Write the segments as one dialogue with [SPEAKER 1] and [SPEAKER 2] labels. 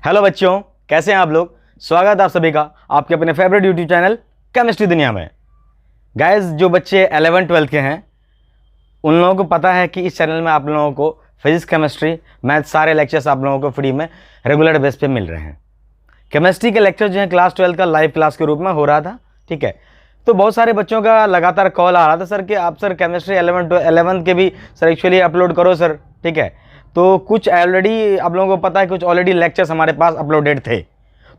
[SPEAKER 1] Hello बच्चों, कैसे हैं आप लोग। स्वागत है आप सभी का आपके अपने फेवरेट यूट्यूब चैनल केमिस्ट्री दुनिया में। गाइस, जो बच्चे 11 12 के हैं उन लोगों को पता है कि इस चैनल में आप लोगों को फिजिक्स, केमिस्ट्री, मैथ सारे लेक्चर्स आप लोगों को फ्री में रेगुलर बेस पे मिल रहे हैं। केमिस्ट्री के लेक्चर जो है क्लास 12 का लाइव क्लास के रूप में हो रहा था, ठीक है। तो बहुत सारे बच्चों का लगातार कॉल आ रहा था, सर कि आप सर केमिस्ट्री 11 के भी सर एक्चुअली अपलोड करो सर, ठीक है। तो कुछ ऑलरेडी आप लोगों को पता है, कुछ ऑलरेडी लेक्चर्स हमारे पास अपलोडेड थे।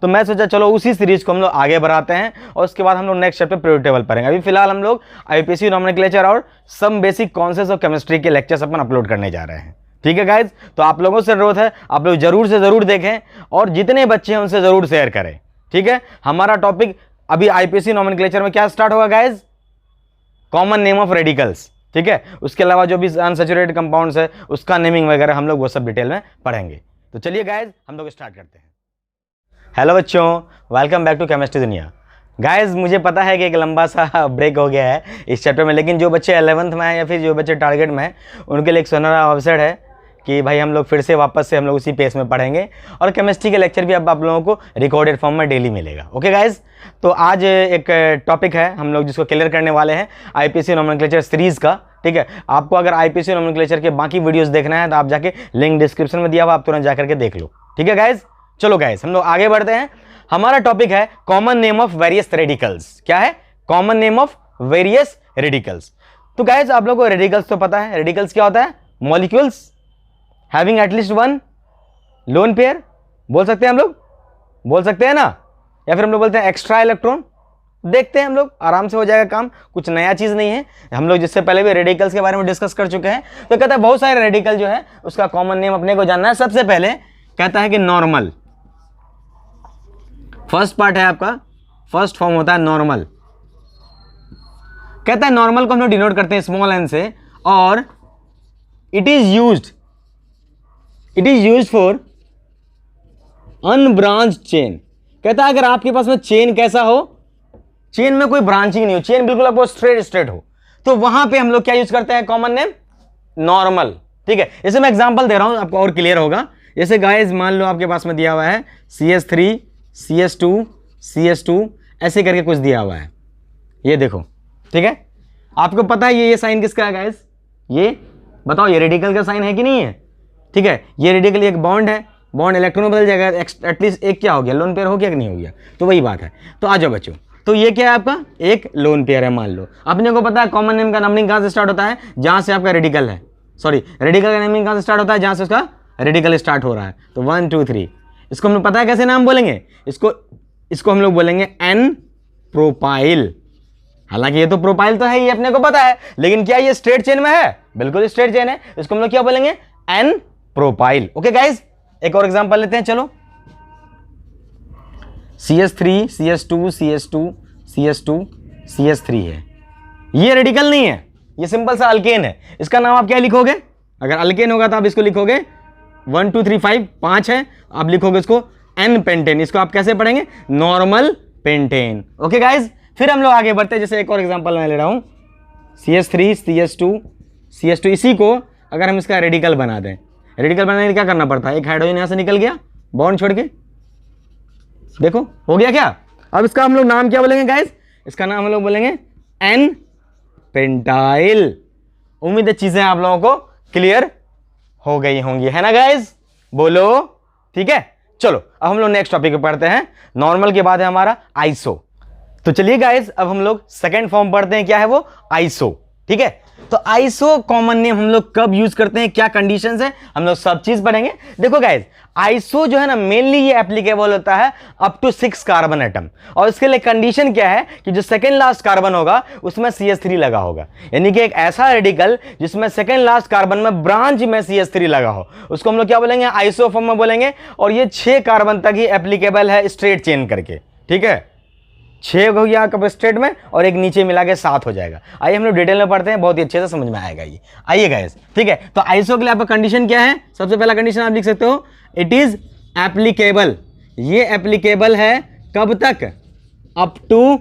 [SPEAKER 1] तो मैं सोचा चलो उसी सीरीज़ को हम लोग आगे बढ़ाते हैं और उसके बाद हम लोग नेक्स्ट चैप्टर पीरियड टेबल पढ़ेंगे। अभी फिलहाल हम लोग आईपीसी नॉमेनक्लेचर और some basic concepts of chemistry के लेक्चर्स अपन अपलोड करने जा रहे हैं, ठीक है गाइज। तो आप लोगों से जरूरत है आप लोग जरूर से ज़रूर देखें और जितने बच्चे हैं उनसे ज़रूर शेयर करें, ठीक है। हमारा टॉपिक अभी आईपीसी नॉमेनक्लेचर में क्या स्टार्ट होगा guys, common name of radicals, ठीक है। उसके अलावा जो भी अनसैचुरेटेड कंपाउंड्स है उसका नेमिंग वगैरह हम लोग वो सब डिटेल में पढ़ेंगे। तो चलिए गाइज हम लोग स्टार्ट करते हैं। हेलो बच्चों, वेलकम बैक टू केमिस्ट्री दुनिया। गाइज, मुझे पता है कि एक लंबा सा ब्रेक हो गया है इस चैप्टर में, लेकिन जो बच्चे 11th में हैं या फिर जो बच्चे टारगेट में हैं उनके लिए एक सुनहरा अवसर है कि भाई हम लोग फिर से वापस से हम लोग उसी पेस में पढ़ेंगे और केमिस्ट्री के लेक्चर भी अब आप लोगों को रिकॉर्डेड फॉर्म में डेली मिलेगा। ओके गाइज, तो आज एक टॉपिक है हम लोग जिसको क्लियर करने वाले हैं आईपीसी नॉमेनक्लेचर सीरीज़ का, ठीक है। आपको अगर आईपीसी नॉमेनक्लेचर के बाकी वीडियोस देखना है तो आप जाके लिंक डिस्क्रिप्शन में दिया हुआ, आप तुरंत जाकर के देख लो, ठीक है गाइज। चलो गाइज हम लोग आगे बढ़ते हैं। हमारा टॉपिक है common name of various radicals. क्या है? Common name of various radicals. तो गाइज आप लोगों को रेडिकल्स तो पता है, रेडिकल्स क्या होता है? Molecules having at least one lone pair, बोल सकते हैं हम लोग, बोल सकते हैं ना, या फिर हम लोग बोलते हैं एक्स्ट्रा इलेक्ट्रॉन। देखते हैं हम लोग, आराम से हो जाएगा काम, कुछ नया चीज नहीं है। हम लोग जिससे पहले भी रेडिकल्स के बारे में डिस्कस कर चुके हैं। तो कहता है बहुत सारे रेडिकल जो है उसका कॉमन नेम अपने को जानना है। सबसे पहले कहता है कि नॉर्मल, फर्स्ट पार्ट है आपका, फर्स्ट फॉर्म होता है नॉर्मल। कहता है नॉर्मल को हम लोग डिनोट करते हैं स्मॉल एन से, और it is used for unbranched chain. कहता है अगर आपके पास में चेन कैसा हो, चेन में कोई ब्रांचिंग नहीं हो, चेन बिल्कुल आपको स्ट्रेट हो, तो वहां पे हम लोग क्या यूज करते हैं? कॉमन नेम नॉर्मल, ठीक है। जैसे मैं एग्जांपल दे रहा हूं आपको और क्लियर होगा। जैसे गाइस मान लो आपके पास में दिया हुआ है CH3 CH2 ऐसे करके कुछ दिया हुआ है, ये देखो, ठीक है। आपको पता है ये साइन किसका है गाइस? ये बताओ, ये रेडिकल का साइन है कि नहीं है? ठीक है, ये रेडिकल एक बॉन्ड है, बॉन्ड इलेक्ट्रॉन बदल जाएगा, एटलीस्ट एक क्या हो गया, लोन पेयर हो गया कि नहीं हो गया? तो वही बात है। तो आ जाओ बच्चों, तो ये क्या है आपका? एक लोन पेयर है। मान लो अपने को पता है कॉमन नेम का नंबरिंग कहां से स्टार्ट होता है? जहां से आपका रेडिकल है, सॉरी रेडिकल का नंबरिंग कहां से स्टार्ट होता है? जहां से उसका रेडिकल स्टार्ट हो रहा है। तो 1 2 3, इसको हम लोग पता है कैसे नाम बोलेंगे? इसको हम लोग बोलेंगे एन प्रोपाइल। हालांकि ये तो प्रोपाइल तो है, ये अपने को पता है, लेकिन क्या ये स्ट्रेट चेन में है? बिल्कुल स्ट्रेट चेन है, इसको हम लोग क्या बोलेंगे? N propyl. ओके गाइज, एक और एग्जांपल लेते हैं, चलो। CH3 CH2 CH2 CH2 CH3 है, ये रेडिकल नहीं है, ये सिंपल सा अल्केन है। इसका नाम आप क्या लिखोगे? अगर अल्केन होगा तो आप इसको लिखोगे 1 2 3 5, 5 है, आप लिखोगे इसको एन पेंटेन। इसको आप कैसे पढ़ेंगे? Normal pentane. ओके गाइज, फिर हम लोग आगे बढ़ते हैं। जैसे एक और एग्जांपल मैं ले रहा हूं, CH3 CH2 इसी को अगर हम इसका रेडिकल बना दें, रेडिकल बनाने के लिए क्या करना पड़ता है? एक हाइड्रोजन यहां से निकल गया बॉन्ड छोड़ के, देखो हो गया क्या? अब इसका हम लोग नाम क्या बोलेंगे गाइस? इसका नाम हम लोग बोलेंगे एन पेंटाइल। उम्मीद है चीजें आप लोगों को क्लियर हो गई होंगी, है ना गाइस? बोलो, ठीक है। चलो अब हम लोग नेक्स्ट टॉपिक पे पढ़ते हैं। नॉर्मल के बाद है हमारा आइसो। तो चलिए गाइस अब हम लोग सेकेंड फॉर्म पढ़ते हैं, क्या है वो? आइसो, ठीक है। तो आइसो कॉमन नेम हम लोग कब यूज करते हैं, क्या कंडीशंस है, हम लोग सब चीज पढ़ेंगे। देखो गाइस, आइसो जो है ना मेनली ये एप्लीकेबल होता है अप टू 6 कार्बन एटम, और इसके लिए कंडीशन क्या है कि जो सेकेंड लास्ट कार्बन होगा उसमें CH3 लगा होगा। यानी कि एक ऐसा रेडिकल जिसमें सेकेंड लास्ट कार्बन में ब्रांच में CH3 लगा हो, उसको हम लोग क्या बोलेंगे? आइसो फॉर्म में बोलेंगे। और ये 6 कार्बन तक ही एप्लीकेबल है स्ट्रेट चेन करके, ठीक है। 6 हो गया कब स्ट्रेट में, और एक नीचे मिला के 7 हो जाएगा। आइए हम लोग डिटेल में पढ़ते हैं, बहुत ही अच्छे से समझ में आएगा ये। आइए गाइस, ठीक है। तो आइसो के लिए आपका कंडीशन क्या है? सबसे पहला कंडीशन आप लिख सकते हो, इट इज एप्लीकेबल। ये एप्लीकेबल है कब तक? Up to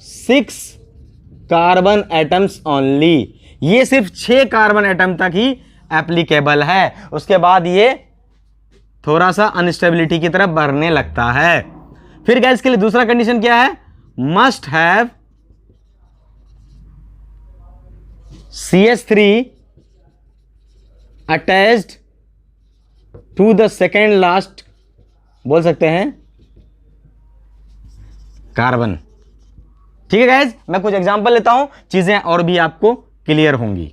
[SPEAKER 1] 6 carbon atoms only. ये सिर्फ 6 कार्बन एटम तक ही एप्लीकेबल है, उसके बाद ये थोड़ा सा अनस्टेबिलिटी की तरफ बढ़ने लगता है। फिर गैस के लिए दूसरा कंडीशन क्या है, must have CH3 attached to the second last, बोल सकते हैं, कार्बन। ठीक है गाइज, मैं कुछ एग्जांपल लेता हूं, चीजें और भी आपको क्लियर होंगी।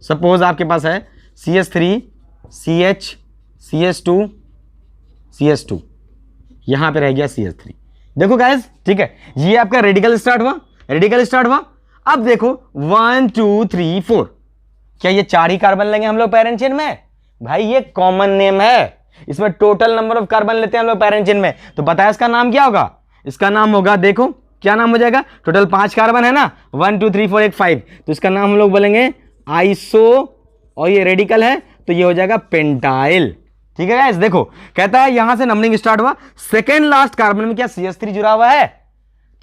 [SPEAKER 1] सपोज आपके पास है CH3 CH CH2 CH2, यहां पे रह गया CH3। देखो गाइज, ठीक है, ये आपका रेडिकल स्टार्ट हुआ, रेडिकल स्टार्ट हुआ। अब देखो 1 2 3 4, क्या ये 4 ही कार्बन लेंगे हम लोग पैरेंट चेन में? भाई ये कॉमन नेम है, इसमें टोटल नंबर ऑफ कार्बन लेते हैं हम लोग पैरेंट चेन में, तो बताया इसका नाम क्या होगा? इसका नाम होगा, देखो क्या नाम हो जाएगा, टोटल 5 कार्बन है ना, 1 2 3 4 1 5, तो इसका नाम हम लोग बोलेंगे आइसो, और ये रेडिकल है तो ये हो जाएगा पेंटाइल। ठीक है गाइस, देखो कहता है यहां से नंबरिंग स्टार्ट हुआ, सेकेंड लास्ट कार्बन में क्या CH3 जुड़ा हुआ है,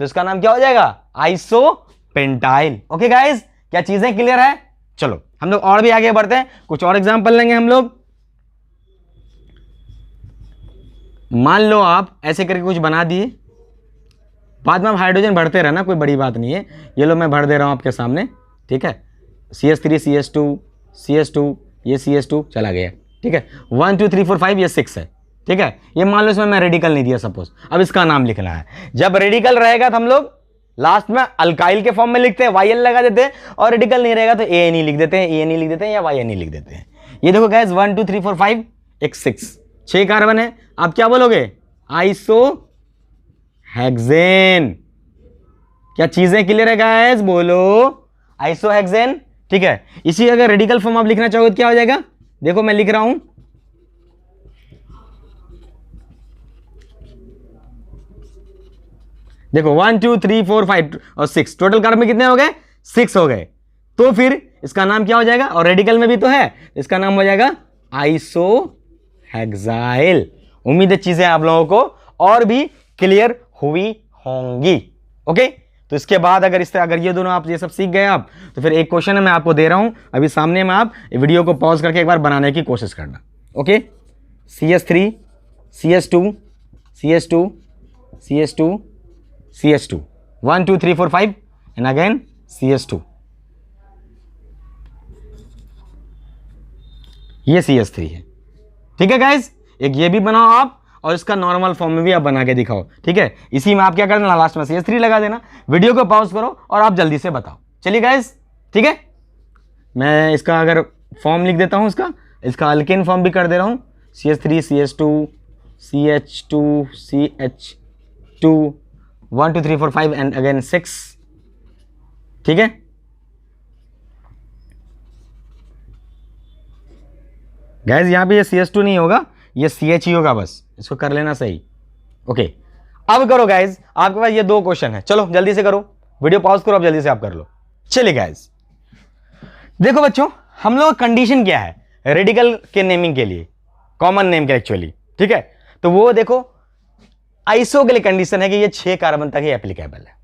[SPEAKER 1] तो इसका नाम क्या हो जाएगा, आइसो पेंटाइल। ओके गाइस, क्या चीजें क्लियर है? चलो हम लोग और भी आगे बढ़ते हैं, कुछ और एग्जांपल लेंगे हम लोग। मान लो आप ऐसे करके कुछ बना दिए, बाद में आप हाइड्रोजन भरते रहना, कोई बड़ी बात नहीं है। ये लो मैं भर दे रहा हूं आपके सामने, ठीक है, CH3 CH2 CH2, ये CH2 चला गया, ठीक है, 1 2 3 4 5, ये 6 है, ठीक है। ये मान लो इसमें मैं रेडिकल नहीं दिया सपोज, अब इसका नाम लिखना है। जब रेडिकल रहेगा तो हम लोग लास्ट में अल्काइल के फॉर्म में लिखते हैं, YL लगा देते हैं, और रेडिकल नहीं रहेगा तो ANE लिख देते हैं, ANE लिख देते हैं या YNE लिख देते हैं। ये देखो गाइस 1 2 3 4 5 एक 6 कार्बन है, आप क्या बोलोगे, आइसो हेक्सेन। क्या चीजें क्लियर है गाइस, बोलो आइसो हेक्सेन। ठीक है, इसी अगर रेडिकल फॉर्म आप लिखना चाहोगे तो क्या हो जाएगा, देखो मैं लिख रहा हूं, देखो 1 2 3 4 5 और 6, टोटल कार्बन कितने हो गए, 6 हो गए। तो फिर इसका नाम क्या हो जाएगा, और रेडिकल में भी तो है, इसका नाम हो जाएगा आइसो हेक्साइल। उम्मीद है चीजें आप लोगों को और भी क्लियर हुई होंगी। ओके, तो इसके बाद अगर ये दोनों आप ये सब सीख गए आप, तो फिर एक क्वेश्चन है मैं आपको दे रहा हूं अभी सामने में, आप वीडियो को पॉज करके एक बार बनाने की कोशिश करना। Okay, CH3 CH2 CH2 CH2 CH2, 1 2 3 4 5 and again CH2, ये CH3 है। ठीक है गाइज, एक ये भी बनाओ आप, और इसका नॉर्मल फॉर्म में भी आप बना के दिखाओ। ठीक है, इसी में आप क्या करना, लास्ट में CH3 लगा देना। वीडियो को पॉज करो और आप जल्दी से बताओ। चलिए गाइज, ठीक है, मैं इसका अगर फॉर्म लिख देता हूं, इसका अल्केन फॉर्म भी कर दे रहा हूं, CH3 CH2 CH2 CH2 1 2 3 4 5 and again 6। ठीक है, गाइज यहां पे ये CH2 नहीं होगा, ये CH ही होगा, बस इसको कर लेना सही। ओके, अब करो गाइज, आपके पास ये 2 क्वेश्चन है, चलो जल्दी से करो, वीडियो पॉज करो, अब जल्दी से आप कर लो। चलिए गाइज, देखो बच्चों, हम लोग कंडीशन क्या है रेडिकल के नेमिंग के लिए, कॉमन नेम के एक्चुअली। ठीक है, तो वो देखो आइसो के लिए कंडीशन है कि ये 6 कार्बन तक ही एप्लीकेबल है।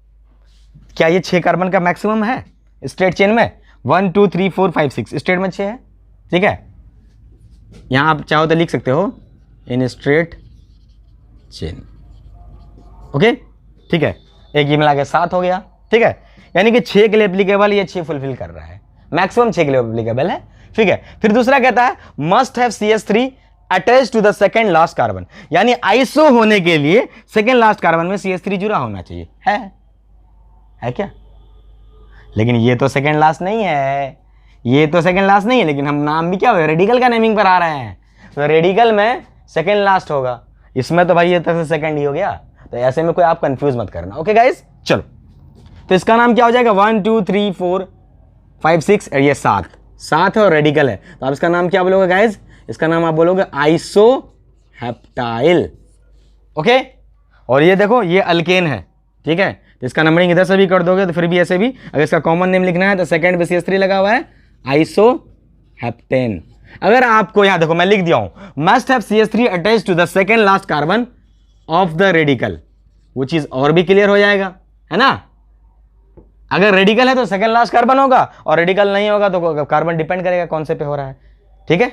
[SPEAKER 1] क्या ये 6 कार्बन का मैक्सिमम है स्ट्रेट चेन में? 1 2 3 4 5 6 स्ट्रेट में 6 है। ठीक है, यहां आप चाहो तो लिख सकते हो इन स्ट्रेट चेन। ओके, ठीक है, एक ये मिला के 7 हो गया। ठीक है, यानी कि 6 के लिए एप्लीकेबल, ये 6 फुलफिल कर रहा है, मैक्सिमम 6 के लिए एप्लीकेबल है। ठीक है, फिर दूसरा कहता है must have CH3 attach to the second last carbon, यानी आइसो होने के लिए सेकेंड लास्ट कार्बन में CH3 जुड़ा होना चाहिए। है क्या? लेकिन ये तो सेकेंड लास्ट नहीं है, ये तो सेकेंड लास्ट नहीं है, लेकिन हम नाम भी क्या हो रेडिकल का नेमिंग पर आ रहे हैं, तो रेडिकल में सेकेंड लास्ट होगा, इसमें तो भाई ये तो सेकेंड ही हो गया, तो ऐसे में कोई आप कंफ्यूज मत करना। ओके गाइस, चलो, तो इसका नाम क्या हो जाएगा, 1 2 3 4 5 6 और ये 7 है और रेडिकल है, तो आप इसका नाम क्या बोलोगे गाइस, इसका नाम आप बोलोगे आइसो हेप्टाइल। ओके, और ये देखो ये अल्केन है। ठीक है, तो इसका नंबरिंग इधर से भी कर दोगे तो फिर भी ऐसे भी, अगर इसका कॉमन नेम लिखना है तो सेकंड पे CH3 लगा हुआ है, आइसो हेप्टेन। अगर आपको यहां देखो मैं लिख दिया हूं must have CH3 attach to the second last carbon of the radical, वो चीज और भी क्लियर हो जाएगा, है ना। अगर रेडिकल है तो सेकेंड लास्ट कार्बन होगा, और रेडिकल नहीं होगा तो कार्बन डिपेंड करेगा कौन से पे हो रहा है। ठीक है,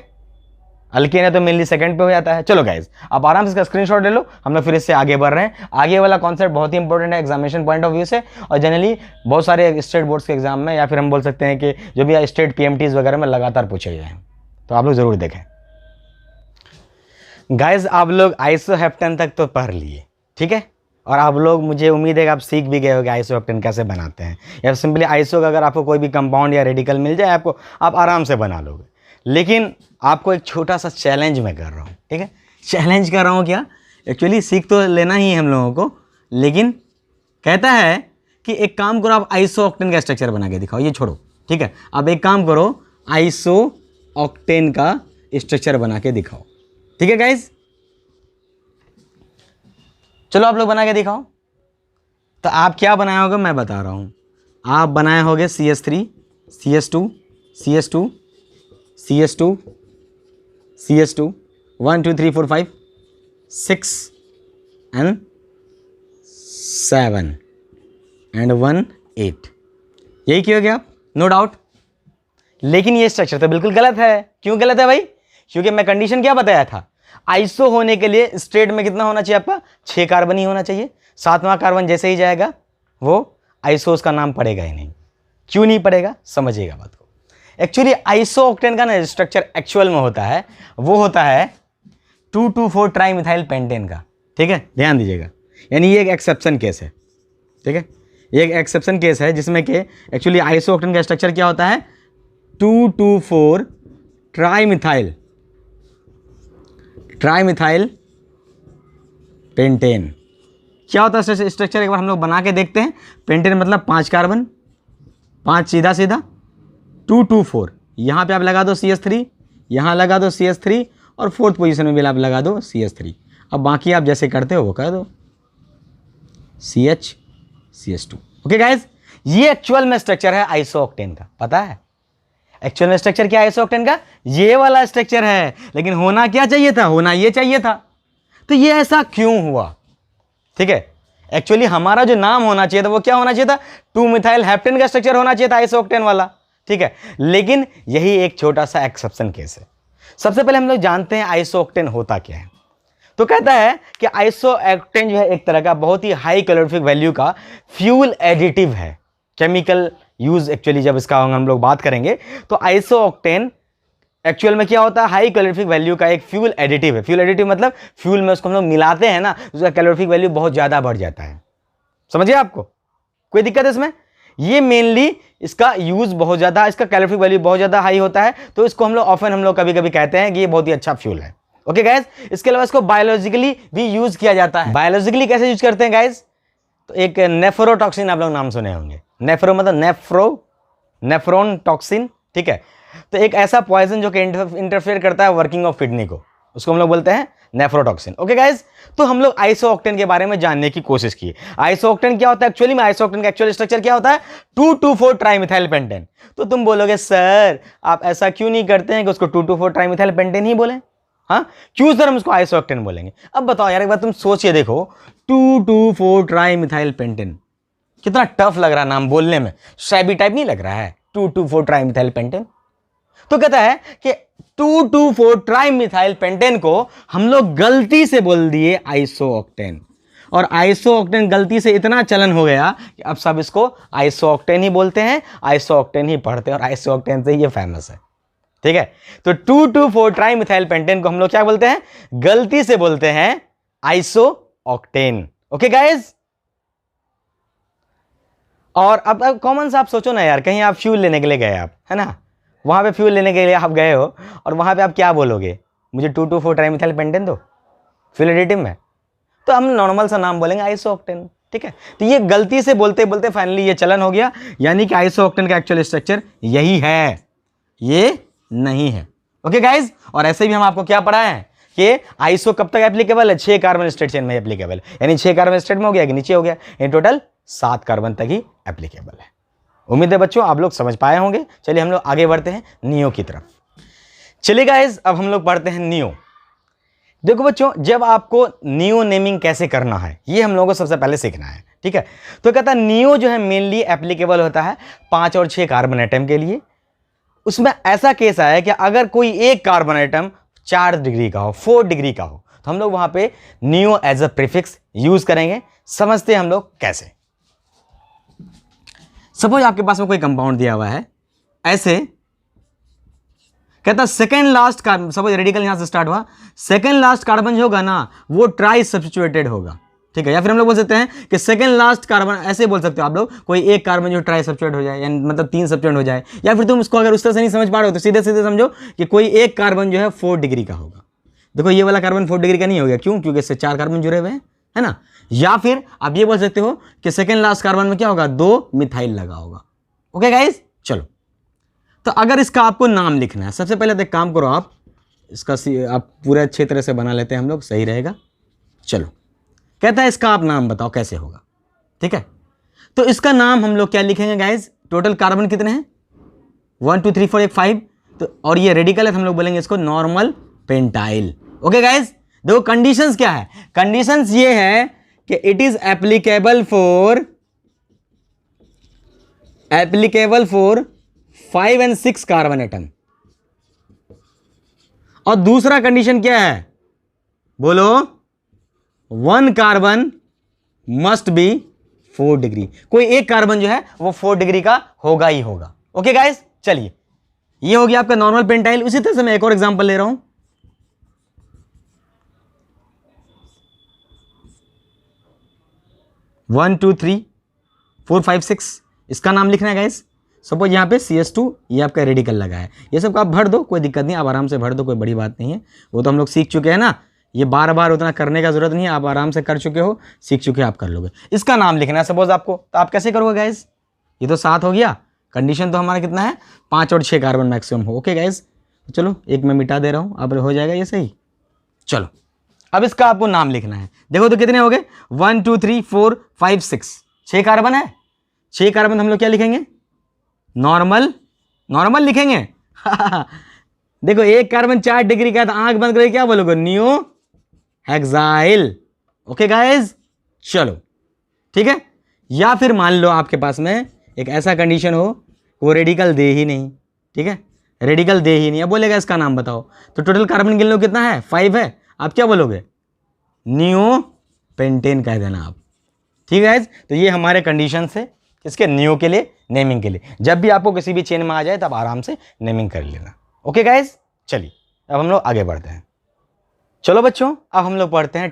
[SPEAKER 1] अल्केन है तो मेनली सेकंड पे हो जाता है। चलो गाइज, आप आराम से इसका स्क्रीनशॉट ले लो, हम लोग फिर इससे आगे बढ़ रहे हैं। आगे वाला कॉन्सेप्ट बहुत ही इंपॉर्टेंट है एग्जामिनेशन पॉइंट ऑफ व्यू से, और जनरली बहुत सारे स्टेट बोर्ड्स के एग्जाम में, या फिर हम बोल सकते हैं कि जो भी स्टेट पीएमटीज वगैरह में लगातार पूछे गए हैं, तो आप लोग जरूर देखें। गाइज आप लोग आइसोहेप्टेन तक तो पढ़ लिए, ठीक है, और आप लोग, मुझे उम्मीद है कि आप सीख भी गए होंगे आइसोहेप्टेन कैसे बनाते हैं, या सिंपली आइसो का अगर आपको कोई भी कंपाउंड या रेडिकल मिल जाए आपको, आप आराम से बना लोगे। लेकिन आपको एक छोटा सा चैलेंज मैं कर रहा हूँ, ठीक है, चैलेंज कर रहा हूँ क्या, एक्चुअली सीख तो लेना ही है हम लोगों को, लेकिन कहता है कि एक काम करो, आप आइसोऑक्टेन का स्ट्रक्चर बना के दिखाओ, ये छोड़ो, ठीक है, अब एक काम करो, आइसोऑक्टेन का स्ट्रक्चर बना के दिखाओ, ठीक है गाइज, चलो आप लोग बना के दिखाओ। तो आप क्या बनाए होगे मैं बता रहा हूँ, आप बनाए होगे CH3 CH2 CH2 CH2 CH2 1 2 3 4 5 6 and 7 and 1 8, यही किए आप, नो डाउट। लेकिन ये स्ट्रक्चर तो बिल्कुल गलत है। क्यों गलत है भाई? क्योंकि मैं कंडीशन क्या बताया था, आइसो होने के लिए स्ट्रेट में कितना होना चाहिए आपका, 6 कार्बन ही होना चाहिए। 7वां कार्बन जैसे ही जाएगा वो आइसोस का नाम पड़ेगा ही नहीं। क्यों नहीं पड़ेगा, समझिएगा बात को। एक्चुअली आइसोऑक्टेन का ना स्ट्रक्चर एक्चुअल में होता है, वो होता है 2,2,4 ट्राइमिथाइल पेंटेन का, ठीक है, ध्यान दीजिएगा। यानी ये एक एक्सेप्शन केस है, ठीक है, ये एक एक्सेप्शन केस है जिसमें कि एक्चुअली आइसोऑक्टेन का स्ट्रक्चर क्या होता है, 2,2,4 ट्राइमिथाइल पेंटेन। क्या होता है स्ट्रक्चर, एक बार हम लोग बना के देखते हैं। पेंटेन मतलब 5 कार्बन, 5 सीधा सीधा, 2,2,4, यहाँ पे आप लगा दो CH3, यहाँ लगा दो CH3, और 4th पोजीशन में भी आप लगा दो CH3। अब बाकी आप जैसे करते हो वो कर दो, CH2। ओके गाइज, ये एक्चुअल में स्ट्रक्चर है आइसोऑक्टेन का, पता है एक्चुअल में स्ट्रक्चर क्या है आइसोऑक्टेन का, ये वाला स्ट्रक्चर है। लेकिन होना क्या चाहिए था, होना ये चाहिए था। तो ये ऐसा क्यों हुआ, ठीक है, एक्चुअली हमारा जो नाम होना चाहिए था वो क्या होना चाहिए था, 2-मिथाइल हेप्टेन का स्ट्रक्चर होना चाहिए था आइसोऑक्टेन वाला, ठीक है। लेकिन यही एक छोटा सा एक्सेप्शन केस है। सबसे पहले हम लोग जानते हैं आइसोऑक्टेन होता क्या है। तो कहता है कि आइसोऑक्टेन जो है एक तरह का बहुत ही हाई कैलोरीफिक वैल्यू का फ्यूल एडिटिव है। केमिकल यूज एक्चुअली जब इसका हम लोग बात करेंगे तो आइसोऑक्टेन एक्चुअल में क्या होता है, हाई कैलोरीफिक वैल्यू का एक फ्यूल एडिटिव है। फ्यूल एडिटिव मतलब फ्यूल में उसको हम लोग मिलाते हैं ना, उसका कैलोरीफिक वैल्यू बहुत ज्यादा बढ़ जाता है। समझिए, आपको कोई दिक्कत है इसमें? ये मेनली इसका यूज बहुत ज्यादा, इसका कैलोरीफिक वैल्यू बहुत ज्यादा हाई होता है, तो इसको हम लोग ऑफन हम लोग कभी कभी कहते हैं कि ये बहुत ही अच्छा फ्यूल है। ओके गाइज, इसके अलावा इसको बायोलॉजिकली भी यूज किया जाता है। बायोलॉजिकली कैसे यूज करते हैं गाइज, तो एक नेफ्रोटॉक्सिन आप लोग नाम सुने होंगे। नेफ्रो मतलब नेफ्रोन टॉक्सिन, ठीक है। तो एक ऐसा पॉइजन जो कि इंटरफेयर करता है वर्किंग ऑफ किडनी को, उसको हम लोग बोलते हैं नेफ्रोटॉक्सिन। ओके गाइज, तो हम लोग आइसोऑक्टेन के बारे में जानने की कोशिश की। आइसोऑक्टेन क्या होता है एक्चुअली में, आइसोऑक्टेन का एक्चुअल स्ट्रक्चर क्या होता है, 2,2,4 ट्राइमिथाइल पेंटेन। तो तुम बोलोगे सर आप ऐसा क्यों नहीं करते हैं कि उसको 2,2,4 ट्राइमिथाइल पेंटेन ही बोले, हाँ क्यों सर हम उसको आइसोऑक्टेन बोलेंगे? अब बताओ यार, एक बार तुम सोच के देखो, 2,2,4 ट्राइमिथाइल पेंटेन कितना टफ लग रहा है नाम बोलने में, शैबी टाइप नहीं लग रहा है, 2,2,4 ट्राइमिथाइल पेंटेन। तो कहता है कि 2,2,4 ट्राइमिथाइल पेंटेन को हम लोग गलती से बोल दिए आइसोऑक्टेन, और आइसोऑक्टेन गलती से इतना चलन हो गया कि अब सब इसको आइसोऑक्टेन ही बोलते हैं, आइसोऑक्टेन ही पढ़ते हैं, और आइसोऑक्टेन से ये फेमस है, ठीक है। तो 2,2,4 ट्राइमिथाइल पेंटेन को हम लोग क्या बोलते हैं, गलती से बोलते हैं आइसोऑक्टेन। ओके गाइज, और अब कॉमन सा आप सोचो ना यार, कहीं आप फ्यूल लेने के लिए गए आप, है ना, वहां पे फ्यूल लेने के लिए आप गए हो और वहां पे आप क्या बोलोगे, मुझे 2,2,4 ट्राइमिथाइल पेंटेन दो फ्यूल एडिटिव में, तो हम नॉर्मल सा नाम बोलेंगे आइसोऑक्टेन, ठीक है। तो ये गलती से बोलते बोलते फाइनली ये चलन हो गया, यानी कि आइसोऑक्टेन का एक्चुअल स्ट्रक्चर यही है, ये नहीं है। ओके गाइज, और ऐसे भी हम आपको क्या पढ़ा है कि आइसो कब तक एप्लीकेबल है, 6 कार्बन स्टेट चेन में एप्लीकेबल, यानी 6 कार्बन स्टेट में हो गया कि नीचे हो गया, इन टोटल 7 कार्बन तक ही एप्लीकेबल है। उम्मीद है बच्चों आप लोग समझ पाए होंगे। चलिए हम लोग आगे बढ़ते हैं नियो की तरफ। चलिए गाइज, अब हम लोग पढ़ते हैं नियो। देखो बच्चों, जब आपको नियो नेमिंग कैसे करना है ये हम लोगों को सबसे पहले सीखना है, ठीक है। तो कहता है नियो जो है मेनली एप्लीकेबल होता है 5 और 6 कार्बन एटम के लिए। उसमें ऐसा केस आया कि अगर कोई एक कार्बन एटम 4 डिग्री का हो, 4 डिग्री का हो, तो हम लोग वहां पे neo as a prefix use करेंगे। समझते हैं हम लोग कैसे। सपोज आपके पास में कोई कंपाउंड दिया हुआ है, ऐसे कहता second last carbon, suppose radical यहां से स्टार्ट हुआ, सेकेंड लास्ट कार्बन जो होगा ना वो ट्राई सब्स्टिट्यूटेड होगा, ठीक है। या फिर हम लोग बोल सकते हैं कि सेकेंड लास्ट कार्बन, ऐसे बोल सकते हो आप लोग, कोई एक कार्बन जो ट्राई सब्स्टिट्यूट हो जाए, यानी मतलब 3 सब्स्टिट्यूट हो जाए। या फिर तुम इसको अगर उस तरह से नहीं समझ पा रहे हो तो सीधे सीधे समझो कि कोई एक कार्बन जो है 4 डिग्री का होगा। देखो ये वाला कार्बन 4 डिग्री का नहीं होगा, क्यों? क्योंकि इससे 4 कार्बन जुड़े हुए हैं, है ना। या फिर आप ये बोल सकते हो कि सेकेंड लास्ट कार्बन में क्या होगा, 2 मिथाइल लगा होगा। ओके गाइस, चलो। तो अगर इसका आपको नाम लिखना है, सबसे पहले तो एक काम करो, आप इसका आप पूरे अच्छे तरह से बना लेते हैं हम लोग, सही रहेगा। चलो, कहता है इसका आप नाम बताओ कैसे होगा, ठीक है। तो इसका नाम हम लोग क्या लिखेंगे गाइस, टोटल कार्बन कितने हैं, 1 2 3 4 1 5, तो और ये रेडिकल है तो हम लोग बोलेंगे इसको नॉर्मल पेंटाइल। ओके गाइस, देखो कंडीशंस क्या है, कंडीशंस ये है कि it is applicable for 5 and 6 carbon atom. और दूसरा कंडीशन क्या है, बोलो, 1 कार्बन मस्ट बी 4 डिग्री, कोई एक कार्बन जो है वो 4 डिग्री का होगा ही होगा। ओके गाइस, चलिए, ये हो गया आपका नॉर्मल पेंटाइल। उसी तरह से मैं एक और एग्जांपल ले रहा हूं, 1 2 3 4 5 6, इसका नाम लिखना है गाइस। सपोज यहाँ पे CS2 ये आपका रेडिकल लगा है, ये सब आप भर दो, कोई दिक्कत नहीं, आप आराम से भर दो, कोई बड़ी बात नहीं है। वो तो हम लोग सीख चुके हैं ना, ये बार बार उतना करने का जरूरत नहीं है, आप आराम से कर चुके हो, सीख चुके हो, आप कर लोगे। इसका नाम लिखना है सपोज आपको, तो आप कैसे करोगे गाइस, ये तो 7 हो गया, कंडीशन तो हमारा कितना है, 5 और 6 कार्बन मैक्सिमम हो। ओके गाइस, चलो एक मैं मिटा दे रहा हूँ, अब हो जाएगा ये सही। चलो, अब इसका आपको नाम लिखना है। देखो तो कितने हो गए, 1 2 3 4 5 6, 6 कार्बन है। 6 कार्बन हम लोग क्या लिखेंगे, नॉर्मल लिखेंगे। देखो एक कार्बन 4 डिग्री का है तो आंख बंद करके क्या बोलोगे, नियो हेक्साइल। ओके गाइस, चलो ठीक है। या फिर मान लो आपके पास में एक ऐसा कंडीशन हो, वो रेडिकल दे ही नहीं, ठीक है, रेडिकल दे ही नहीं, अब बोलेगा इसका नाम बताओ, तो टोटल कार्बन गिन लो कितना है, 5 है, आप क्या बोलोगे, नियो पेंटेन कह देना आप। ठीक है गाइस, तो ये हमारे कंडीशन है किसके, नियो के लिए, नेमिंग के लिए। जब भी आपको किसी भी चेन में आ जाए तब आराम से नेमिंग कर लेना। ओके गाइस, चलिए अब हम लोग आगे बढ़ते हैं। चलो बच्चों, अब हम लोग पढ़ते हैं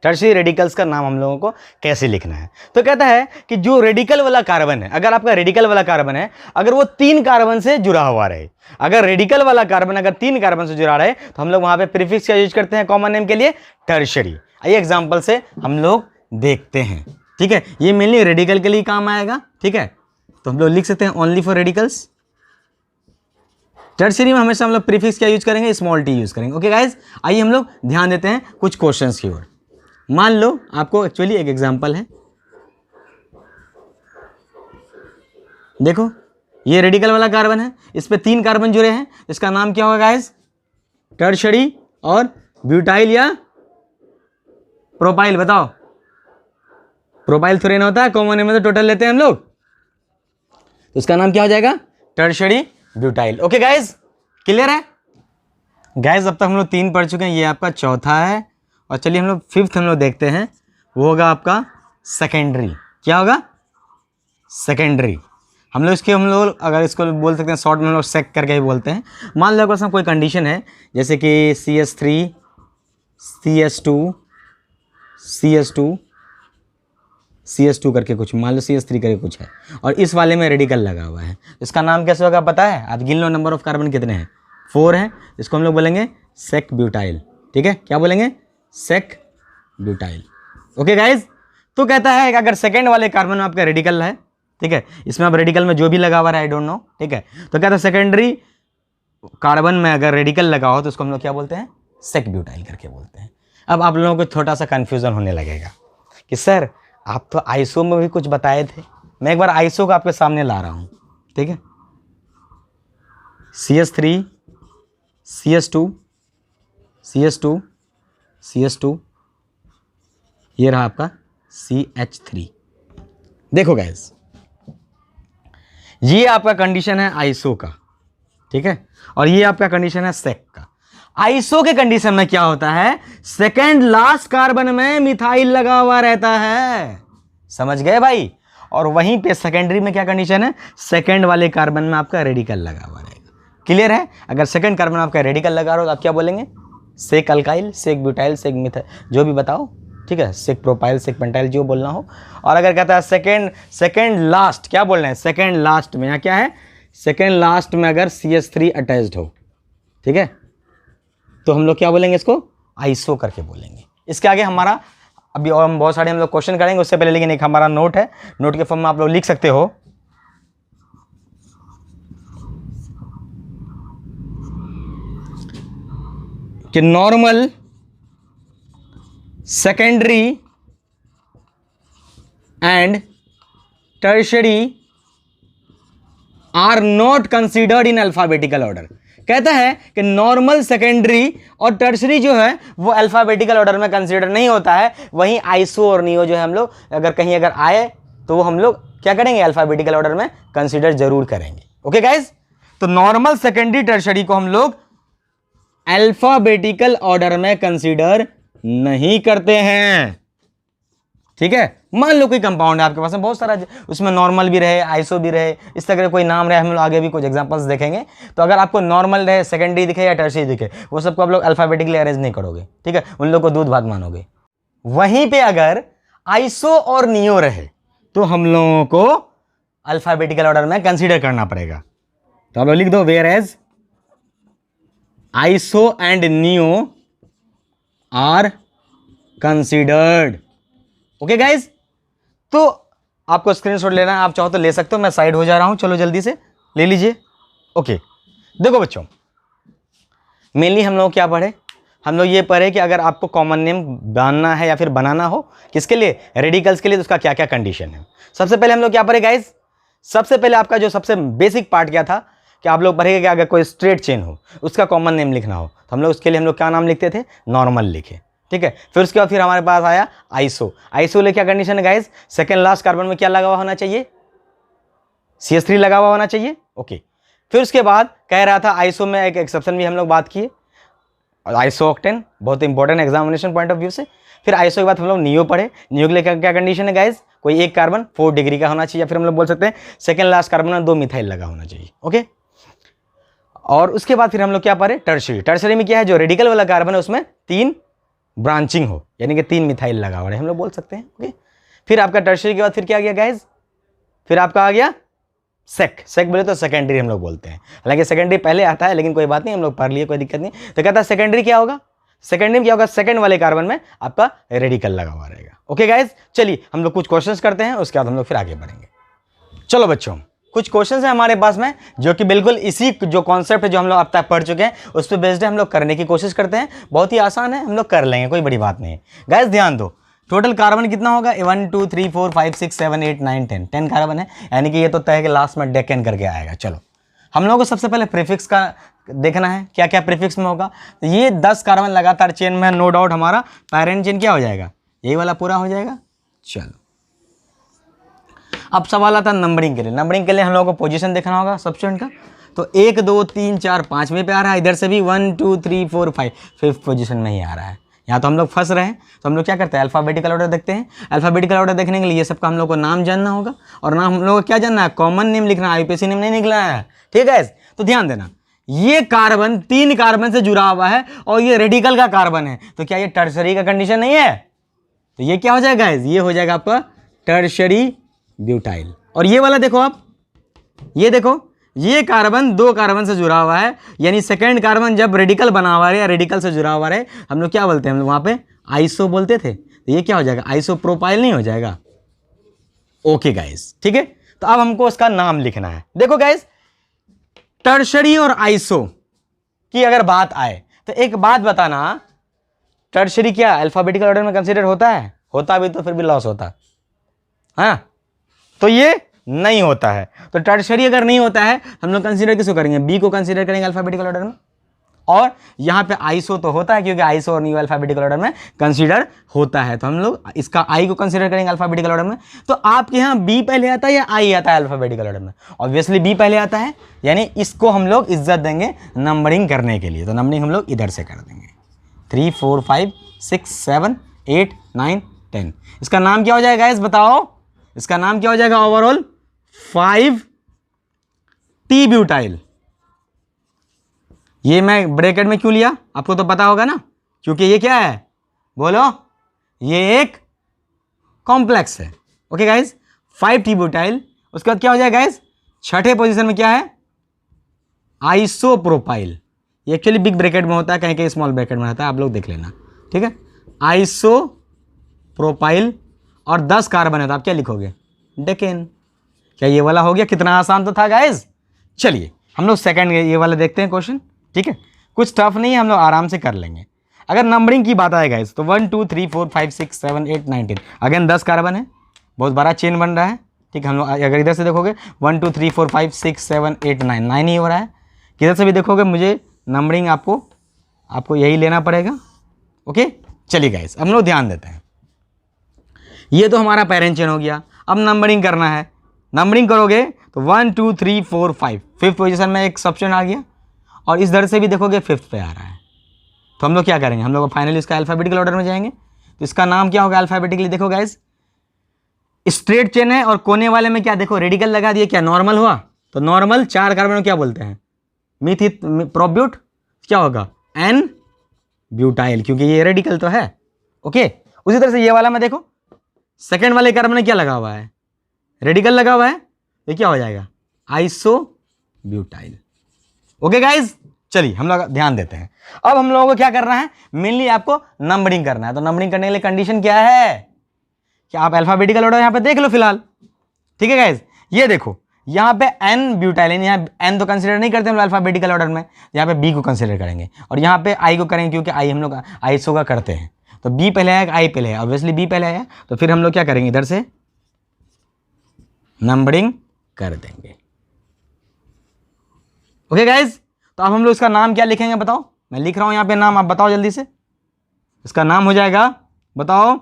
[SPEAKER 1] टर्शरी रेडिकल्स का नाम हम लोगों को कैसे लिखना है। तो कहता है कि जो रेडिकल वाला कार्बन है, अगर आपका रेडिकल वाला कार्बन है, अगर वो 3 कार्बन से जुड़ा हुआ रहे, अगर रेडिकल वाला कार्बन अगर 3 कार्बन से जुड़ा रहे, तो हम लोग वहां पे प्रीफिक्स का यूज करते हैं कॉमन नेम के लिए, टर्शरी। आइए एग्जांपल से हम लोग देखते हैं, ठीक है। ये मेनली रेडिकल के लिए काम आएगा, ठीक है। तो हम लोग लिख सकते हैं ओनली फॉर रेडिकल्स। टर्शरी में हमेशा हम लोग प्रीफिक्स क्या यूज करेंगे, स्मॉल टी यूज करेंगे। ओके गाइस, आइए हम लोग ध्यान देते हैं कुछ क्वेश्चंस की ओर। मान लो आपको एक्चुअली एक एग्जांपल है, देखो ये रेडिकल वाला कार्बन है, इस पे 3 कार्बन जुड़े हैं, इसका नाम क्या होगा गाइस, टर्शरी और ब्यूटाइल या प्रोपाइल, बताओ। प्रोपाइल थोड़ी ना होता है, कॉमन नेम में तो टोटल लेते हैं हम लोग, तो इसका नाम क्या हो जाएगा, tertiary butyl. Okay guys, clear है गाइस। अब तक हम लोग 3 पढ़ चुके हैं, ये आपका चौथा है। और चलिए हम लोग 5th हम लोग देखते हैं, वो होगा आपका सेकेंडरी। क्या होगा, सेकेंडरी। हम लोग अगर इसको बोल सकते हैं शॉर्ट में हम लोग सेक करके ही बोलते हैं। मान लो अगर कोई कंडीशन है, जैसे कि CS3 CS2 करके कुछ, मान लो CS3 करके कुछ है, और इस वाले में रेडिकल लगा हुआ है, इसका नाम कैसे होगा पता है, आप गिन लो, नंबर ऑफ कार्बन कितने हैं, 4 हैं, इसको हम लोग बोलेंगे सेक ब्यूटाइल। ठीक है, क्या बोलेंगे, सेक ब्यूटाइल। ओके गाइज, तो कहता है कि अगर सेकेंड वाले कार्बन में आपका रेडिकल है, ठीक है, इसमें अब रेडिकल में जो भी लगा हुआ है आई डोंट नो, ठीक है, तो कहता है सेकेंडरी कार्बन में अगर रेडिकल लगा हो तो उसको हम लोग क्या बोलते हैं, सेक ब्यूटाइल करके बोलते हैं। अब आप लोगों को छोटा सा कंफ्यूजन होने लगेगा कि सर आप तो आइसो में भी कुछ बताए थे, मैं एक बार आइसो को आपके सामने ला रहा हूं, ठीक है। CS3 CS2 ये रहा आपका CH3। देखो गाइस, ये आपका कंडीशन है आइसो का, ठीक है, और ये आपका कंडीशन है सेक का। आइसो के कंडीशन में क्या होता है, सेकेंड लास्ट कार्बन में मिथाइल लगा हुआ रहता है, समझ गए भाई। और वहीं पे सेकेंडरी में क्या कंडीशन है, सेकेंड वाले कार्बन में आपका रेडिकल लगा हुआ रहेगा। क्लियर है? अगर सेकेंड कार्बन में आपका रेडिकल लगा रहा हो तो आप क्या बोलेंगे, सेक अल्काइल, सेक ब्यूटाइल, सेक मिथाइल, जो भी बताओ, ठीक है, सेक प्रोपाइल, सेक पेंटाइल, जो बोलना हो। और अगर कहता है सेकेंड लास्ट, क्या बोलना है, सेकेंड लास्ट में, यहाँ क्या है, सेकेंड लास्ट में अगर CH3 अटैच्ड हो, ठीक है, तो हम लोग क्या बोलेंगे, इसको आइसो करके बोलेंगे। इसके आगे हमारा अभी और हम बहुत सारे हम लोग क्वेश्चन करेंगे उससे पहले, लेकिन एक हमारा नोट है, नोट के फॉर्म में आप लोग लिख सकते हो कि normal, secondary and tertiary are not considered in alphabetical order. कहता है कि नॉर्मल, सेकेंडरी और टर्शरी जो है वो अल्फाबेटिकल ऑर्डर में कंसीडर नहीं होता है। वहीं आइसो और नियो जो है हम लोग अगर कहीं अगर आए तो वो हम लोग क्या करेंगे, अल्फाबेटिकल ऑर्डर में कंसीडर जरूर करेंगे। ओके गाइज, तो नॉर्मल, सेकेंडरी, टर्शरी को हम लोग अल्फाबेटिकल ऑर्डर में कंसीडर नहीं करते हैं, ठीक है। मान लो कोई कंपाउंड है आपके पास में बहुत सारा, उसमें नॉर्मल भी रहे, आइसो भी रहे, इस तरह का कोई नाम रहे, हम लोग आगे भी कुछ एग्जांपल्स देखेंगे। तो अगर आपको नॉर्मल रहे, सेकेंडरी दिखे या टर्शरी दिखे, वो सबको आप लोग अल्फाबेटिकली अरेंज नहीं करोगे, ठीक है, उन लोग को दूध भात मानोगे। वहीं पे अगर आइसो और नियो रहे तो हम लोगों को अल्फाबेटिकल ऑर्डर में कंसीडर करना पड़ेगा। तो आप लोग लिख दो, whereas iso and neo are considered. Okay guys, तो आपको स्क्रीनशॉट लेना है, आप चाहो तो ले सकते हो, मैं साइड हो जा रहा हूं, चलो जल्दी से ले लीजिए। ओके, देखो बच्चों, मेनली हम लोग क्या पढ़े, हम लोग ये पढ़े कि अगर आपको कॉमन नेम बनाना है या फिर बनाना हो, किसके लिए, रेडिकल्स के लिए, तो उसका क्या क्या कंडीशन है। सबसे पहले हम लोग क्या पढ़े गाइज, सबसे पहले आपका जो सबसे बेसिक पार्ट क्या था कि आप लोग पढ़ेंगे कि अगर कोई स्ट्रेट चेन हो उसका कॉमन नेम लिखना हो तो हम लोग उसके लिए हम लोग क्या नाम लिखते थे, नॉर्मल लिखे, ठीक है। फिर उसके बाद फिर हमारे पास आया आइसो। आइसो ले क्या कंडीशन है गाइस, सेकंड लास्ट कार्बन में क्या लगा हुआ होना चाहिए, CH3 लगा हुआ होना चाहिए। ओके, फिर उसके बाद कह रहा था आइसो में एक एक्सेप्शन भी हम लोग बात किए, आइसो ऑक्टेन, बहुत important examination point of view से। फिर आइसो के बाद हम लोग नियो पढ़े, नियो के लिए क्या कंडीशन है गाइस, कोई एक कार्बन 4 डिग्री का होना चाहिए, या फिर हम लोग बोल सकते हैं सेकंड लास्ट कार्बन में 2 मिथाइल लगा होना चाहिए। ओके, और उसके बाद फिर हम लोग क्या पढ़े, टर्शरी। टर्शरी में क्या है, जो रेडिकल वाला कार्बन है उसमें 3 ब्रांचिंग हो, यानी कि 3 मिथाइल लगा हुआ है, हम लोग बोल सकते हैं। ओके, फिर आपका टर्शरी के बाद फिर क्या आ गया गाइज, फिर आपका आ गया सेक। सेक बोले तो सेकेंडरी हम लोग बोलते हैं, हालांकि सेकेंडरी पहले आता है, लेकिन कोई बात नहीं, हम लोग पढ़ लिए, कोई दिक्कत नहीं। तो कहता है सेकेंडरी क्या होगा, सेकेंडरी में क्या होगा, सेकंड वाले कार्बन में आपका रेडिकल लगा हुआ रहेगा। ओके गाइज, चलिए हम लोग कुछ क्वेश्चंस करते हैं, उसके बाद हम लोग फिर आगे बढ़ेंगे। चलो बच्चों, कुछ क्वेश्चंस हैं हमारे पास में जो कि बिल्कुल इसी जो कॉन्सेप्ट है जो हम लोग अब तक पढ़ चुके हैं उस पर बेस्ड है, हम लोग करने की कोशिश करते हैं। बहुत ही आसान है, हम लोग कर लेंगे, कोई बड़ी बात नहीं है। गाइस ध्यान दो, टोटल कार्बन कितना होगा, 1 2 3 4 5 6 7 8 9 10 कार्बन है, यानी कि ये तो तय है कि लास्ट में डेकेन करके आएगा। चलो हम लोगों को सबसे पहले प्रीफिक्स का देखना है, क्या क्या प्रीफिक्स में होगा। तो ये 10 कार्बन लगातार चेन में, नो डाउट हमारा पैरेंट चेन क्या हो जाएगा, यही वाला पूरा हो जाएगा। चलो अब सवाल आता है नंबरिंग के लिए। नंबरिंग के लिए हम लोगों को पोजीशन देखना होगा सब्स्टिट्यूएंट का। तो 1 2 3 4 5वें पे आ रहा है, इधर से भी 1 2 3 4 5 5th पोजीशन में ही आ रहा है। यहाँ तो हम लोग फंस रहे हैं, तो हम लोग क्या करते हैं, अल्फाबेटिकल ऑर्डर देखते हैं। अल्फाबेटिकल ऑर्डर देखने के लिए ये सबका हम लोग को नाम जानना होगा, और नाम हम लोग को क्या जानना है, कॉमन नेम लिखना है, IUPAC नेम नहीं निकला है, ठीक है। तो ध्यान देना, ये कार्बन 3 कार्बन से जुड़ा हुआ है और ये रेडिकल का कार्बन है, तो क्या ये टर्शरी का कंडीशन नहीं है, तो ये क्या हो जाएगा, ये हो जाएगा आपका टर्शरी ब्यूटाइल। और ये वाला देखो आप, ये देखो, ये कार्बन 2 कार्बन से जुड़ा हुआ है, यानी सेकंड कार्बन जब रेडिकल बना हुआ है या रेडिकल से जुड़ा हुआ है, हम लोग क्या बोलते हैं, हम लोग वहां पे आइसो बोलते थे, तो ये क्या हो जाएगा, आइसोप्रोपाइल नहीं हो जाएगा। ओके गाइस, ठीक है। तो अब हमको उसका नाम लिखना है। देखो गाइस, टर्शरी और आइसो की अगर बात आए तो एक बात बताना, टर्शरी क्या अल्फाबेटिकल ऑर्डर में कंसीडर होता है, होता भी तो फिर भी लॉस होता, हाँ, तो ये नहीं होता है। तो टर्शरी अगर नहीं होता है हम लोग कंसीडर किसको करेंगे, बी को कंसीडर करेंगे अल्फाबेटिकल ऑर्डर में। और यहाँ पे आइसो तो होता है क्योंकि आइसो और न्यू अल्फाबेटिकल ऑर्डर में कंसीडर होता है, तो हम लोग इसका आई को कंसीडर करेंगे अल्फाबेटिकल ऑर्डर में। तो आपके यहाँ बी पहले आता है या आई आता है अल्फाबेटिकल ऑर्डर में? ऑब्वियसली बी पहले आता है, यानी इसको हम लोग इज्जत देंगे नंबरिंग करने के लिए, तो नंबरिंग हम लोग इधर से कर देंगे 3 4 5 6 7 8 9 10। इसका नाम क्या हो जाएगा गाइस बताओ? इसका नाम क्या हो जाएगा ओवरऑल? 5T butyl. ये मैं ब्रैकेट में क्यों लिया आपको तो पता होगा ना, क्योंकि ये क्या है बोलो? ये एक कॉम्प्लेक्स है। Okay guys, 5T butyl. उसके बाद क्या हो जाएगा गाइस? छठे पोजीशन में क्या है? आइसोप्रोपाइल। ये एक्चुअली बिग ब्रैकेट में होता है, कहीं कहीं स्मॉल ब्रैकेट में रहता है, आप लोग देख लेना, ठीक है। आइसोप्रोपाइल और 10 कार्बन है तो आप क्या लिखोगे? डेकेन। क्या ये वाला हो गया? कितना आसान तो था गाइस। चलिए हम लोग सेकंड ये वाला देखते हैं क्वेश्चन, ठीक है। कुछ टफ नहीं है, हम लोग आराम से कर लेंगे। अगर नंबरिंग की बात आए गाइस तो 1 2 3 4 5 6 7 8 9 10। अगेन 10 कार्बन है, बहुत बड़ा चेन बन रहा है, ठीक है। हम लोग अगर इधर से देखोगे 1 2 3 4 5 6 7 8 9 9 ही हो रहा है। किधर से भी देखोगे मुझे नंबरिंग आपको यही लेना पड़ेगा। ओके चलिए गाइस हम लोग ध्यान देते हैं। ये तो हमारा पेरेंट चेन हो गया। अब नंबरिंग करना है। नंबरिंग करोगे तो 1 2 3 4 5, फिफ्थ पोजीशन में एक सबचेन आ गया और इस दर से भी देखोगे फिफ्थ पे आ रहा है। तो हम लोग क्या करेंगे? हम लोग फाइनली इसका अल्फाबेटिकल ऑर्डर में जाएंगे। तो इसका नाम क्या होगा अल्फाबेटिकली? देखो गाइस, स्ट्रेट चेन है और कोने वाले में क्या देखो रेडिकल लगा दिए, क्या नॉर्मल हुआ? तो नॉर्मल 4 कार्बन क्या बोलते हैं? मिथित प्रोब्यूट। क्या होगा? एन ब्यूटाइल, क्योंकि ये रेडिकल तो है। ओके उसी तरह से ये वाला में देखो, सेकेंड वाले कार्बन में क्या लगा हुआ है? रेडिकल लगा हुआ है, ये क्या हो जाएगा? Iso butyl. ओके गाइज चलिए हम लोग ध्यान देते हैं। अब हम लोगों को क्या करना है? मेनली आपको नंबरिंग करना है। तो नंबरिंग करने के लिए कंडीशन क्या है कि आप अल्फाबेटिकल ऑर्डर यहां पे देख लो फिलहाल, ठीक है गाइज। ये देखो यहाँ पे एन ब्यूटाइल, यहाँ एन तो कंसीडर नहीं करते हम लोग अल्फाबेटिकल ऑर्डर में, यहाँ पे बी को कंसीडर करेंगे और यहाँ पे आई को करेंगे क्योंकि आई हम लोग आइसो का करते हैं। तो बी पहले आया, आई पहले आया, ऑब्वियसली बी पहले आया, तो फिर हम लोग क्या करेंगे? इधर से नंबरिंग कर देंगे। ओके गाइज, तो अब हम लोग इसका नाम क्या लिखेंगे बताओ? मैं लिख रहा हूं यहां पे नाम, आप बताओ जल्दी से। इसका नाम हो जाएगा बताओ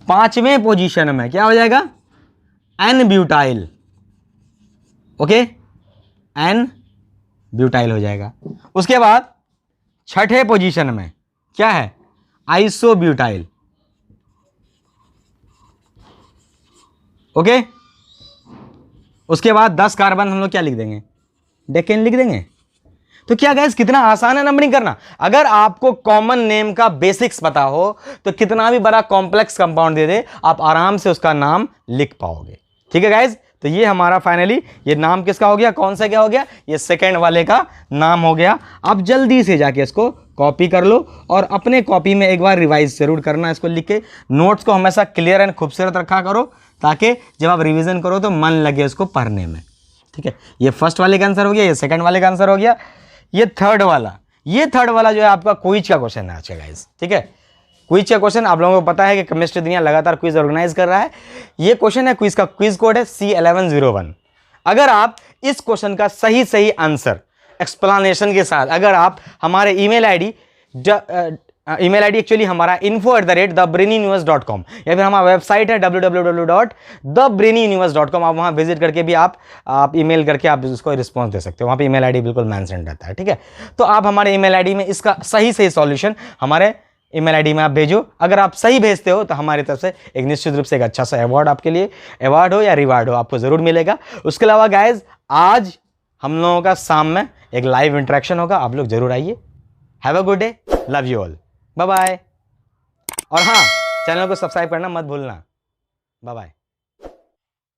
[SPEAKER 1] 5वें पोजीशन में क्या हो जाएगा? N butyl. Okay n butyl हो जाएगा। उसके बाद छठे पोजीशन में क्या है? Iso butyl. ओके उसके बाद 10 कार्बन हम लोग क्या लिख देंगे? डेकेन लिख देंगे। तो क्या गाइस कितना आसान है नंबरिंग करना। अगर आपको कॉमन नेम का बेसिक्स पता हो तो कितना भी बड़ा कॉम्प्लेक्स कंपाउंड दे दे आप आराम से उसका नाम लिख पाओगे, ठीक है गाइस। तो ये हमारा फाइनली ये नाम किसका हो गया? कौन सा क्या हो गया? ये सेकंड वाले का नाम हो गया। अब जल्दी से जाके इसको कॉपी कर लो और अपने कॉपी में एक बार रिवाइज जरूर करना। इसको लिख के नोट्स को हमेशा क्लियर एंड खूबसूरत रखा करो ताकि जब आप रिवीजन करो तो मन लगे उसको पढ़ने में, ठीक है। ये फर्स्ट वाले का आंसर हो गया, ये सेकंड वाले का आंसर हो गया, ये थर्ड वाला जो है आपका क्विज का क्वेश्चन है अच्छा गाइस, ठीक है। क्विज का क्वेश्चन आप लोगों को पता है कि केमिस्ट्री दुनिया लगातार क्विज ऑर्गेनाइज कर रहा है। ये क्वेश्चन है क्विज का, क्विज कोड है C1101। अगर आप इस क्वेश्चन का सही आंसर एक्सप्लेनेशन के साथ अगर आप हमारे ईमेल आईडी एक्चुअली हमारा info@thebrainyuniverse.com या फिर हमारा वेबसाइट है www.thebrainyuniverse.com, आप वहाँ विजिट करके भी आप ईमेल करके आप उसको रिस्पॉन्स दे सकते हो। वहाँ पे ईमेल आईडी बिल्कुल मेंशन रहता है, ठीक है। तो आप हमारे ईमेल आईडी में इसका सही सॉल्यूशन हमारे ईमेल आईडी में आप भेजो। अगर आप सही भेजते हो तो हमारी तरफ से एक निश्चित रूप से एक अच्छा सा अवार्ड आपके लिए, अवार्ड हो या रिवार्ड हो, आपको ज़रूर मिलेगा। उसके अलावा गाइज आज हम लोगों का शाम में एक लाइव इंटरेक्शन होगा, आप लोग जरूर आइए। Have a good day, love you all, bye bye. और हाँ, चैनल को सब्सक्राइब करना मत भूलना। Bye bye.